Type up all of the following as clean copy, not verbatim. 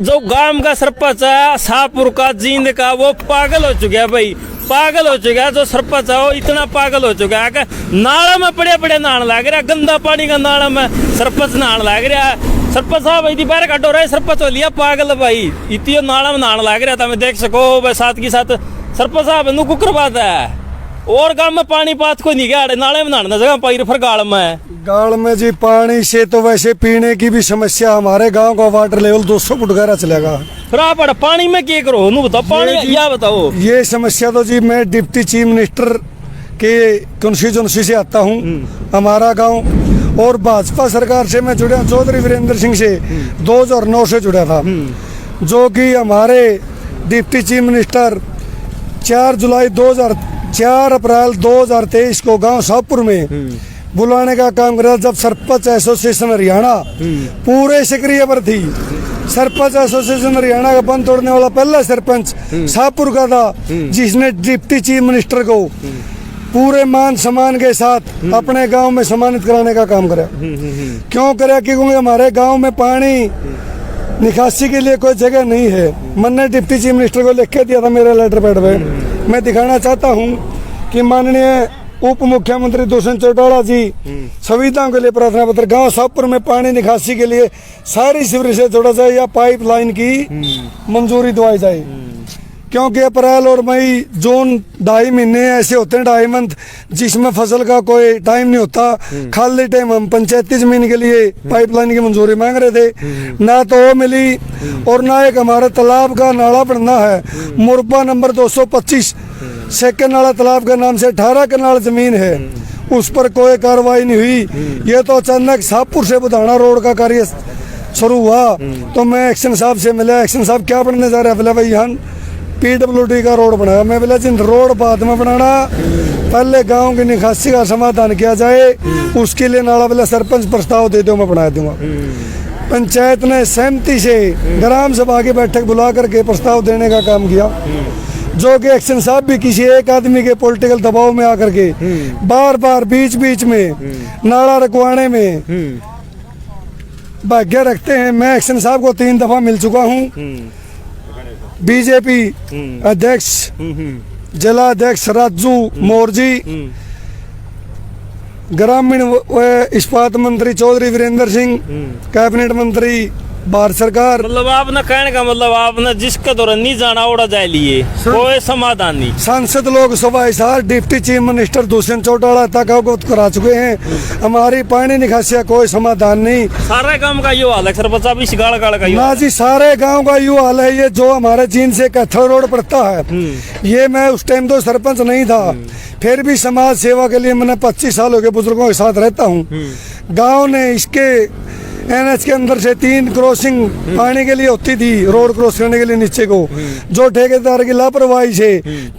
जो गांव का सरपंच है शाहपुर का जींद का वो पागल हो चुका है भाई, पागल हो चुका है। जो सरपंच है वो इतना पागल हो चुका है कि नाला में पड़े पड़े नहान लग रहा, गंदा पानी का नाला में सरपंच नहान लग रहा। सरपंच साहब इतनी बाहर काटो रहे, सरपंच हो लिया पागल भाई, इतनी नाला में नहान लग रहा था। मैं देख सको भाई साथ की साथ सरपंच साहब नु कुकर बात है और गांव में पानी पात को नहीं गया, नाले में नहाना जगह पाई फिर गाड़ में जी पानी से तो वैसे पीने की भी समस्या, हमारे गांव का वाटर लेवल 200 फुट गहरा चलेगा। फिर आप पानी में क्या करो नु बताओ, पानी या बताओ। ये समस्या तो जी मैं डिप्टी चीफ मिनिस्टर के कंस्टिट्यूएंसी से आता हूँ। हमारा गांव और भाजपा सरकार से मैं जुड़ा, चौधरी वीरेंद्र सिंह से 2009 से जुड़ा था, जो कि हमारे डिप्टी चीफ मिनिस्टर 4 अप्रैल 2023 को गांव शाहपुर में बुलाने का काम करा। जब सरपंच एसोसिएशन हरियाणा पूरे सक्रिय पर थी, सरपंच एसोसिएशन हरियाणा का बंद तोड़ने वाला पहला सरपंच शाहपुर का था, जिसने डिप्टी चीफ मिनिस्टर को पूरे मान सम्मान के साथ अपने गांव में सम्मानित कराने का काम करा। क्यों करा? क्योंकि हमारे गांव में पानी निकासी के लिए कोई जगह नहीं है। मैंने डिप्टी चीफ मिनिस्टर को लिख के दिया था मेरे लेटर पैड पे। मैं दिखाना चाहता हूँ कि माननीय उप मुख्यमंत्री दुष्यंत चौटाला जी संविधान के लिए प्रार्थना पत्र गांव शाहपुर में पानी निकासी के लिए सारी सीवरेज से जोड़ा जाए या पाइपलाइन की मंजूरी दवाई जाए। क्योंकि अप्रैल और मई जून 2.5 महीने ऐसे होते हैं, 2.5 मंथ, जिसमें फसल का कोई टाइम नहीं होता। खाली टाइम हम पंचायती जमीन के लिए पाइपलाइन की मंजूरी मांग रहे थे, ना तो वो मिली और ना एक हमारे तालाब का नाला बनना है मुरबा नंबर 225 सेकंड नाला तालाब के नाम से 18 कनाल जमीन है, उस पर कोई कार्रवाई नहीं हुई। ये तो अचानक शाहपुर से बुधाना रोड का कार्य शुरू हुआ तो मैं एक्शन साहब से मिला। एक्शन साहब क्या बनने जा रहे हैं? बोले भाई यहाँ PWD का रोड बनाया। मैं बोला जिन रोड बाद में बनाना, पहले गांव की निकासी का समाधान किया जाए, उसके लिए नाला बोला सरपंच प्रस्ताव दे दो, मैं बना दूंगा। पंचायत ने सहमति से ग्राम सभा की बैठक बुला करके प्रस्ताव देने का काम किया, जो कि एक्शन साहब भी किसी एक आदमी के पॉलिटिकल दबाव में आकर के बार बार बीच बीच में नाला रखवाने में भाग्य रखते हैं। मैं एक्शन साहब को 3 दफा मिल चुका हूँ। बीजेपी अध्यक्ष जिला अध्यक्ष राजू मोरजी, ग्रामीण व इस्पात मंत्री चौधरी वीरेंद्र सिंह, कैबिनेट मंत्री भारत सरकार। मतलब आपने कहने का मतलब आपने जिसके दौरान नहीं जाना उड़ा जाए लिए कोई समाधान नहीं। सांसद लोग सभा Hisar deputy chief minister Dushyant Chautala तक अवगत करा चुके हैं, हमारी पानी निकासी कोई समाधान नहीं। सारे गांव का यो हाल है सरपंच साहब, इस गाड़ का ना जी, सारे गांव का यो हाल है। ये जो हमारे चीन से कैथल रोड पड़ता है, ये मैं उस टाइम तो सरपंच नहीं था, फिर भी समाज सेवा के लिए मैंने 25 साल हो गए बुजुर्गों के साथ रहता हूँ। गाँव ने इसके NH के अंदर से 3 क्रॉसिंग पानी के लिए होती थी, रोड क्रॉस करने के लिए नीचे को, जो ठेकेदार की लापरवाही से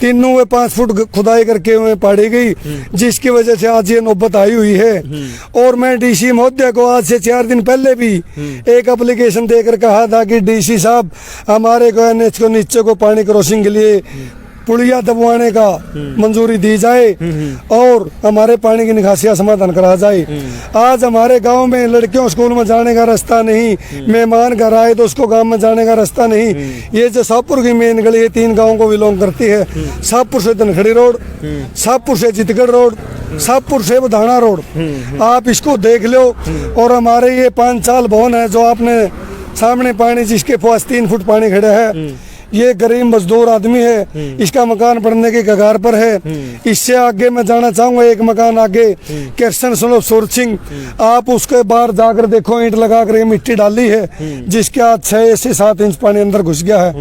तीनों में 5 फुट खुदाई करके हुए पाड़ी गई, जिसकी वजह से आज ये नौबत आई हुई है। और मैं DC महोदय को आज से 4 दिन पहले भी एक एप्लीकेशन देकर कहा था कि DC साहब हमारे को NH को नीचे को पानी क्रॉसिंग के लिए पुलिया दबवाने का मंजूरी दी जाए और हमारे पानी की निकासी का समाधान करा जाए। आज हमारे गांव में लड़कियों स्कूल में जाने का रास्ता नहीं, मेहमान घर आए तो उसको गांव में जाने का रास्ता नहीं। ये जो शाहपुर की मेन गली है 3 गांवों को बिलोंग करती है, शाहपुर से धनखड़ी रोड, शाहपुर से चितगढ़ रोड, शाहपुर से बुधाना रोड, आप इसको देख लो। और हमारे ये 5 साल भवन है जो आपने सामने पानी जिसके पास 3 फुट पानी खड़ा है, ये गरीब मजदूर आदमी है, इसका मकान बनने के कगार पर है। इससे आगे मैं जाना चाहूंगा, एक मकान आगे कृष्ण सुलभ सूरज सिंह, आप उसके बाहर जाकर देखो, ईंट लगा कर मिट्टी डाली है, जिसके आज 6 से 7 इंच पानी अंदर घुस गया है,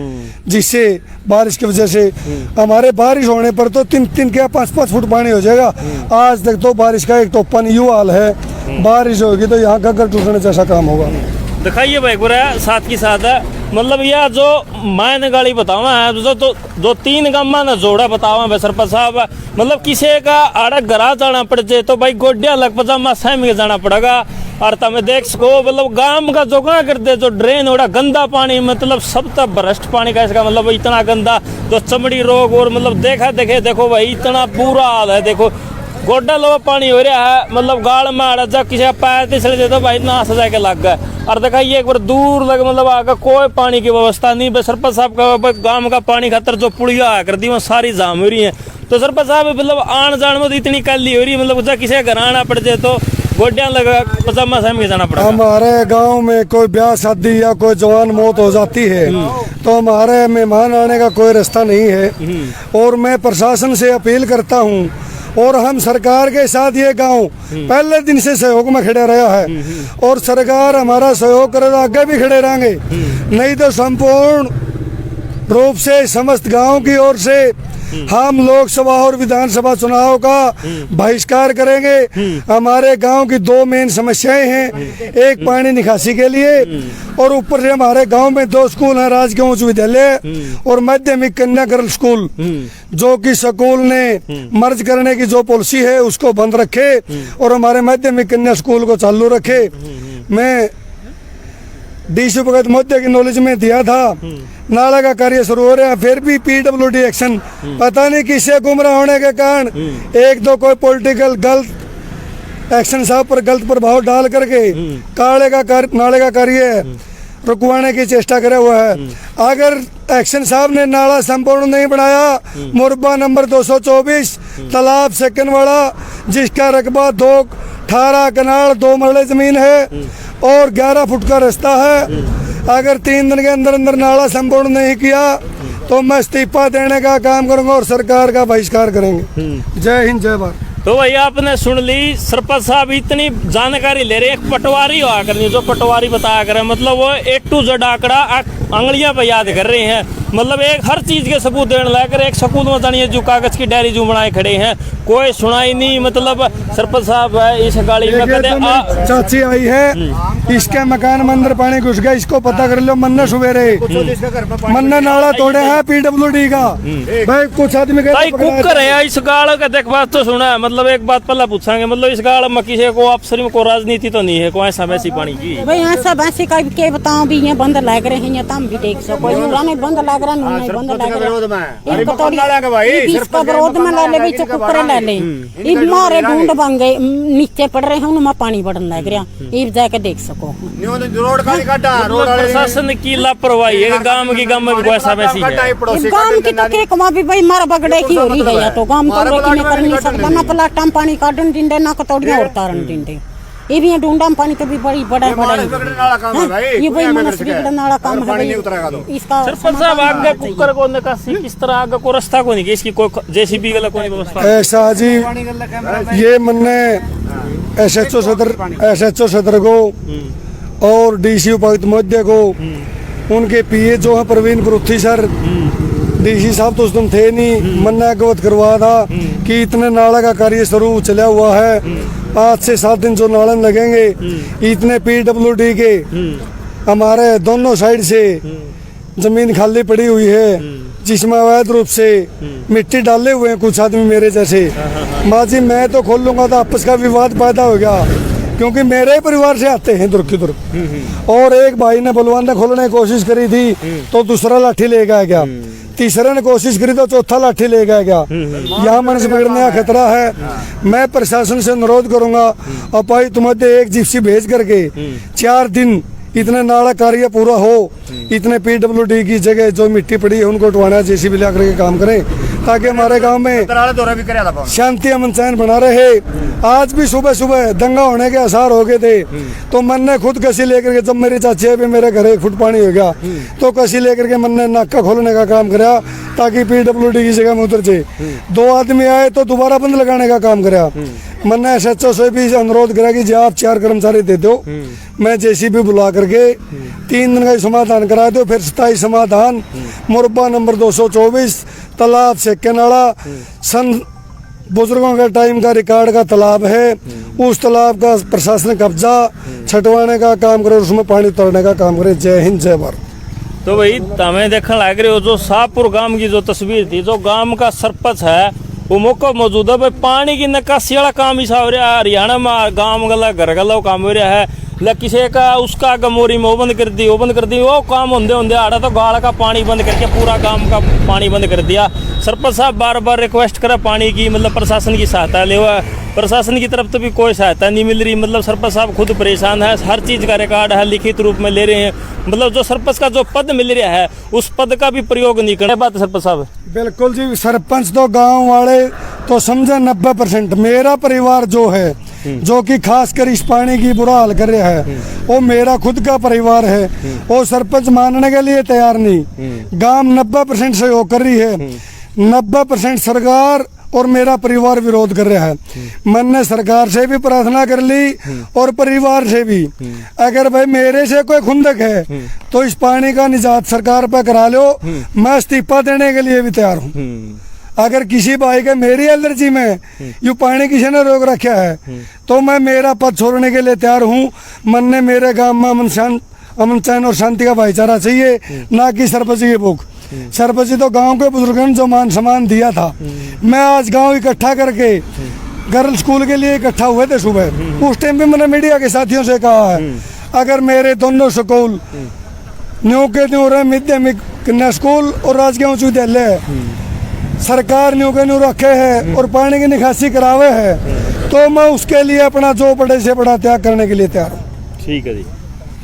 जिससे बारिश की वजह से हमारे बारिश होने पर तो 3 क्या 5 फुट पानी हो जाएगा। आज तक तो बारिश का एक टोपा नहीं हुआ हाल है, बारिश होगी तो यहाँ का टूटने जैसा काम होगा। दिखाइए भाई पूरा साथ की साथ है, मतलब यह जो मैंने गाड़ी बतावा है जो 3 गाँव ना जोड़ा बतावा भाई सरपंच साहब, मतलब किसी का आड़ा गरा जाना पड़ जाए तो भाई गोड्या लग पजामा सहम के जाना पड़ेगा। और तुम देख सको मतलब गांव का जो क्या करते जो ड्रेन ओड़ा गंदा पानी, मतलब सब तक भ्रष्ट पानी का, इसका मतलब इतना गंदा जो चमड़ी रोग और मतलब देखो भाई इतना बुरा हाल है। देखो गोड्डा लो पानी हो रहा है, मतलब गाल में आड़ा जा किसी का पैर तिसले दे तो भाई ना सजा के लग गए। और देखा ये एक बार दूर लग मतलब आगे कोई पानी की व्यवस्था नहीं। बस सरपंच साहब का गांव का पानी खातर जो पुड़िया आ कर दी वो सारी जाम हो रही है। तो सरपंच साहब मतलब आन जान में तो इतनी कली हो रही है, मतलब किसी का घर आना पड़ जाए तो गोड्या लगा पजामा सहम के जाना पड़ेगा। हमारे गांव में कोई ब्याह शादी या कोई जवान मौत हो जाती है तो हमारे मेहमान आने का कोई रास्ता नहीं है। और मैं प्रशासन से अपील करता हूं, और हम सरकार के साथ ये गांव पहले दिन से सहयोग में खड़े रहा है, और सरकार हमारा सहयोग करे तो आगे भी खड़े रहेंगे। नहीं तो संपूर्ण रूप से समस्त गांव की ओर से हम लोकसभा और विधानसभा चुनाव का बहिष्कार करेंगे। हमारे गांव की दो मेन समस्याएं हैं, एक पानी निकासी के लिए, और ऊपर से हमारे गांव में 2 स्कूल हैं, राजकीय उच्च विद्यालय और माध्यमिक कन्या गर्ल स्कूल, जो कि स्कूल ने मर्ज करने की जो पॉलिसी है उसको बंद रखे और हमारे माध्यमिक कन्या स्कूल को चालू रखे। मैं डीसी भगत मोदी की नॉलेज में दिया था, नाला का कार्य शुरू हो रहा है, फिर भी पीडब्ल्यूडी एक्शन पता नहीं किससे गुमराह होने के कारण एक दो कोई पॉलिटिकल गलत एक्शन साहब पर गलत प्रभाव डाल करके नाले का कार्य रुकवाने की चेष्टा करे हुआ है। अगर एक्शन साहब ने नाला संपूर्ण नहीं बनाया, मुरबा नंबर 224 तालाब सेकंड वाला, जिसका रकबा 18 कनाल 2 मरले जमीन है और 11 फुट का रास्ता है, अगर 3 दिन के अंदर अंदर नाला संपूर्ण नहीं किया तो मैं इस्तीफा देने का काम करूंगा और सरकार का बहिष्कार करेंगे। जय हिंद, जय भारत। तो भाई आपने सुन ली, सरपंच साहब इतनी जानकारी ले रहे, एक पटवारी हुआ करनी जो पटवारी बताया करे, मतलब वो A to Z आंकड़ा अंगलियां पे याद कर रहे हैं, मतलब एक हर चीज के सबूत देने लाकर। एक स्कूल में जानिए जो कागज की डायरी जो बनाए खड़े हैं, कोई सुनाई नहीं। मतलब सरपंच साहब है इस गाड़ी में कहते चाची आई है, इसके मकान में अंदर पानी घुस गया, इसको पता कर लो। मन्ना सुबेरे मन्ना नाला तोड़े हैं पीडब्ल्यूडी का भाई, कुछ आदमी भाई कुकर है इस गाड़ का। देख बात तो सुना है, मतलब एक बात पहले पूछांगे, मतलब इस गाड़ में किसी को अफसर में कोई राजनीति तो नहीं है, कोई ऐसा वैसी पानी की भाई यहाँ सब ऐसे का के बताओ भी ये बंद लग रहे हैं, ये हम भी देख सको नहीं बंद लग रहा, नहीं बंद लग रहा। इसका विरोध में ले ले भाई, कुकर ले ले, ये मारे ढूंढ बन गए नीचे पड़ रहे हैं, उनमें पानी बढ़ने लग रहा, ये जाके देख सको। प्रशासन की लापरवाही है, गांव की गांव में भी ऐसा वैसी है। गांव की तो के कमा भी भाई मारा बगड़े की हो रही है, तो गांव को में कर नहीं सकता ना, प्लाटा में पानी काटन दिंदे ना कतौड़ियां और तारन दिंदे। ये भी ढूंढा पानी तो भी बड़ी बड़ा ये भाई मनस बिगड़ने वाला काम है इसका। सरपंच साहब आगे कुकर को निकासी किस तरह आगे को रास्ता को नहीं कि इसकी कोई जेसीबी गला कोई व्यवस्था ऐसा जी, ये मैंने एसएचओ सदर को और डीसी उपायुक्त मध्य को, उनके पीए जो है प्रवीण परुथी सर, डीसी साहब तो उस दिन थे नहीं, मैंने अवगत करवाया था कि इतने नाला का कार्य शुरू चला हुआ है, 5 से 7 दिन जो नालन लगेंगे, इतने पीडब्ल्यूडी के हमारे दोनों साइड से जमीन खाली पड़ी हुई है, जिसमें अवैध रूप से मिट्टी डाले हुए हैं कुछ आदमी मेरे जैसे। माँ जी मैं तो खोल लूंगा तो आपस का विवाद पैदा हो गया, क्योंकि मेरे ही परिवार से आते हैं दुर्ग की दुर्ग। और एक भाई ने बलवान ने खोलने की कोशिश करी थी तो दूसरा लाठी ले गया, तीसरे ने कोशिश करी तो चौथा लाठी ले गया। यहाँ मनस बिगड़ने का खतरा है। मैं प्रशासन से अनुरोध करूंगा, उपायुक्त मध्य एक जिप्सी भेज करके 4 दिन इतने नाला कार्य पूरा हो, इतने पीडब्ल्यूडी की जगह जो मिट्टी पड़ी है उनको उठवाना, जेसीबी ला करके काम करें, ताकि हमारे गांव में शांति अमन चैन बना रहे। आज भी सुबह सुबह दंगा होने के आसार हो गए थे, तो मन ने खुद कसी लेकर के, जब मेरी चाची भी मेरे घर 1 फुट पानी हो गया तो कसी लेकर के मन ने नाका खोलने का काम कराया ताकि पीडब्ल्यूडी की जगह में उतर जाए। 2 आदमी आए तो दोबारा बंद लगाने का काम कराया। मैंने एसएचओ से भी अनुरोध करा कि आप 4 कर्मचारी दे दो, मैं जेसीबी बुला करके 3 दिन का समाधान करा दो। फिर 27 समाधान मुरबा नंबर 224 तालाब सेकंड वाला, सन बुजुर्गों के टाइम का रिकॉर्ड का तालाब है, उस तालाब का प्रशासन कब्जा छटवाने का काम करे, उसमें पानी तोड़ने का काम करे। जय हिंद, जय भारत। तो भाई तमें देखने लग रहे हो जो शाहपुर गांव की जो तस्वीर थी, जो गांव का सरपंच है वो मौका मौजूद है। भाई पानी की निकासी वाला काम ऐसा हो रहा है, हरियाणा में गांव गला घर गला काम हो रहा है। ले किसी का उसका गमोरी में वो बंद कर दी, वो काम होंदे आड़ा तो गाड़ का पानी बंद करके पूरा गांव का पानी बंद कर दिया। सरपंच साहब बार बार रिक्वेस्ट करा पानी की, मतलब प्रशासन की सहायता ले, प्रशासन की तरफ तो भी कोई सहायता नहीं मिल रही। मतलब सरपंच साहब खुद परेशान है, हर चीज़ का रिकॉर्ड है, लिखित रूप में ले रहे हैं। मतलब जो सरपंच का जो पद मिल रहा है उस पद का भी प्रयोग नहीं कर बात सरपंच साहब। बिल्कुल जी, सरपंच तो गांव वाले तो समझे 90%। मेरा परिवार जो है, जो कि खासकर इस पानी की बुरा हाल कर रहा है, वो मेरा खुद का परिवार है। वो सरपंच मानने के लिए तैयार नहीं। गांव 90% सहयोग कर रही है, 90% सरकार और मेरा परिवार विरोध कर रहा है। मैंने सरकार से भी प्रार्थना कर ली और परिवार से भी, अगर भाई मेरे से कोई खुंदक है तो इस पानी का निजात सरकार पर करा लो, मैं इस्तीफा देने के लिए भी तैयार हूँ। अगर किसी भाई के मेरी एलर्जी में यू पानी किसी ने रोक रखा है तो मैं मेरा पद छोड़ने के लिए तैयार हूँ। मैंने मेरे गाँव में अमन चैन और शांति का भाईचारा चाहिए, ना कि सरपंच की भूख। सरपंच तो गांव के बुजुर्गों ने जो मान सम्मान दिया था, मैं आज गांव इकट्ठा करके गर्ल स्कूल के लिए इकट्ठा हुए थे सुबह। उस टाइम भी मैंने मीडिया के साथियों से कहा है, अगर मेरे दोनों स्कूल न्यू के न्यू रहे, माध्यमिक कन्या स्कूल और राजकीय उच्च विद्यालय सरकार न्यू के न्यू रखे है और पानी की निकासी करावे है, तो मैं उसके लिए अपना जो बड़े से बड़ा त्याग करने के लिए तैयार हूँ। ठीक है जी,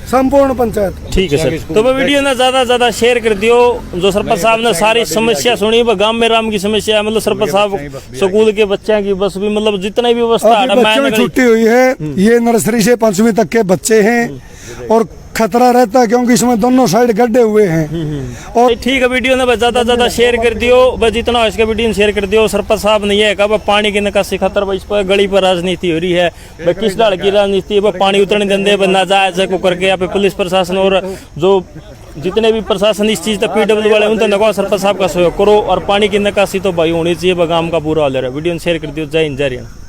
संपूर्ण पंचायत। ठीक है सर। तो वो वीडियो ना ज्यादा शेयर कर दियो। जो सरपंच साहब ने सारी समस्या सुनी, वो गांव में राम की समस्या है। मतलब सरपंच साहब स्कूल के बच्चों की बस भी, मतलब जितनी भी व्यवस्था है, बच्चों की छुट्टी हुई है। ये नर्सरी से 5वीं तक के बच्चे हैं और खतरा रहता है क्योंकि इसमें दोनों साइड गड्ढे हुए हैं। और ठीक है, वीडियो ने ज्यादा शेयर कर दियो, बस जितना हो इसका वीडियो शेयर कर दियो। सरपंच साहब ने ये कहा पानी की निकासी खतर, इस पर गली पर राजनीति हो रही है, किस डाल की राजनीति है, पानी उतरने देंगे नाजायज को करके। यहाँ पे पुलिस प्रशासन और जो जितने भी प्रशासन इस चीज तक PW वाले उन तो सरपंच साहब का सहयोग करो और पानी की निकासी तो भाई होनी चाहिए। गांव का बुरा हाल है। वीडियो शेयर कर दियो। जय हिंद, जय हरियाणा।